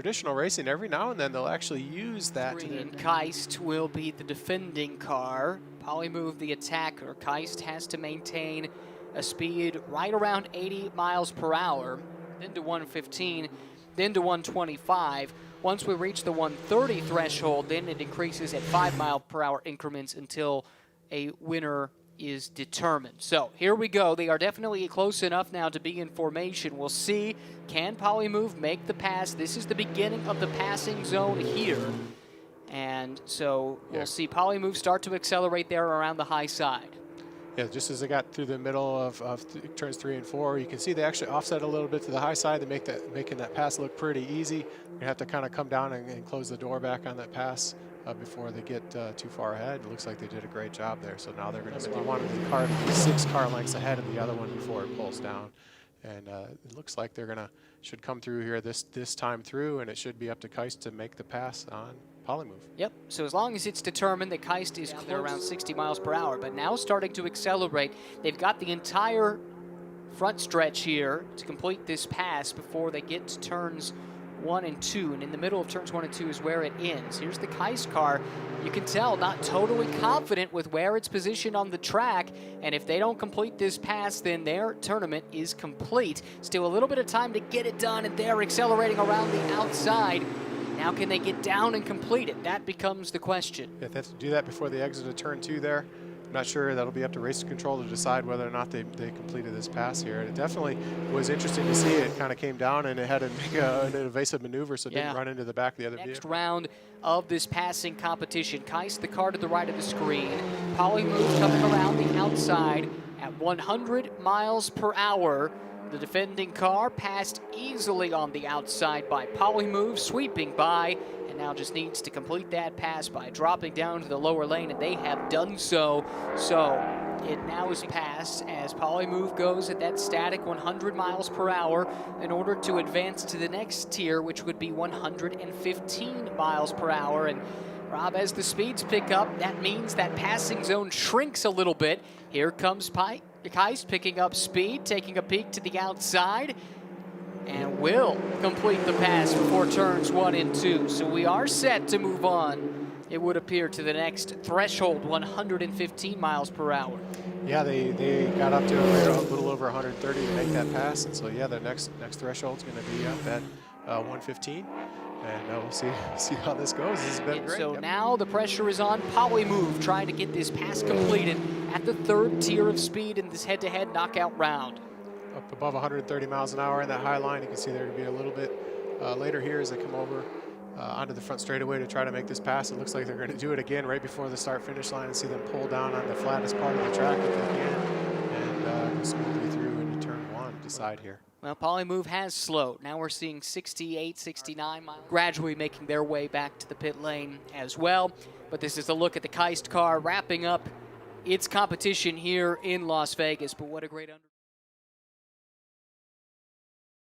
traditional racing, every now and then they'll actually use that. KAIST will be the defending car. Polymove the attacker. KAIST has to maintain a speed right around 80 miles per hour, then to 115, then to 125. Once we reach the 130 threshold, then it increases at 5 mile per hour increments until a winner is determined. So here we go. They are definitely close enough now to be in formation. We'll see, can Polymove make the pass? This is the beginning of the passing zone here. And so we'll see Polymove start to accelerate there around the high side. Yeah, just as they got through the middle of turns 3 and 4, you can see they actually offset a little bit to the high side to making that pass look pretty easy. You're gonna have to kind of come down and close the door back on that pass before they get too far ahead. It looks like they did a great job there. So now they're going to. They wanted the car to be 6 car lengths ahead of the other one before it pulls down, and it looks like they're should come through here this time through, and it should be up to KAIST to make the pass on Polymove. Yep, so as long as it's determined that KAIST is clear around 60 miles per hour, but now starting to accelerate. They've got the entire front stretch here to complete this pass before they get to turns 1 and 2, and in the middle of turns 1 and 2 is where it ends. Here's the KAIST car. You can tell not totally confident with where it's positioned on the track, and if they don't complete this pass, then their tournament is complete. Still a little bit of time to get it done, and they're accelerating around the outside. Now can they get down and complete it? That becomes the question. Yeah, they have to do that before they exit a turn 2 there. I'm not sure. That'll be up to race control to decide whether or not they completed this pass here. And it definitely was interesting to see. It kind of came down and it had to make an evasive maneuver so it didn't run into the back of the other vehicle. Next round of this passing competition. KAIST, the car to the right of the screen. Polymove coming around the outside at 100 miles per hour. The defending car passed easily on the outside by Polymove, sweeping by, and now just needs to complete that pass by dropping down to the lower lane, and they have done so. So it now is passed as Polymove goes at that static 100 miles per hour in order to advance to the next tier, which would be 115 miles per hour. And Rob, as the speeds pick up, that means that passing zone shrinks a little bit. Here comes KAIST picking up speed, taking a peek to the outside, and will complete the pass before turns 1 and 2. So we are set to move on, it would appear, to the next threshold, 115 miles per hour. Yeah, they got up to a little over 130 to make that pass, and so yeah, the next threshold is going to be up at 115. And we'll see how this goes. This has been great. So now the pressure is on Polymove, trying to get this pass completed at the 3rd tier of speed in this head-to-head knockout round. Up above 130 miles an hour in that high line. You can see they're going to be a little bit later here as they come over onto the front straightaway to try to make this pass. It looks like they're going to do it again right before the start-finish line and see them pull down on the flattest part of the track if they can and go smoothly through into turn 1 decide here. Well, Polymove has slowed. Now we're seeing 68, 69 miles, gradually making their way back to the pit lane as well. But this is a look at the KAIST car wrapping up its competition here in Las Vegas. But what a great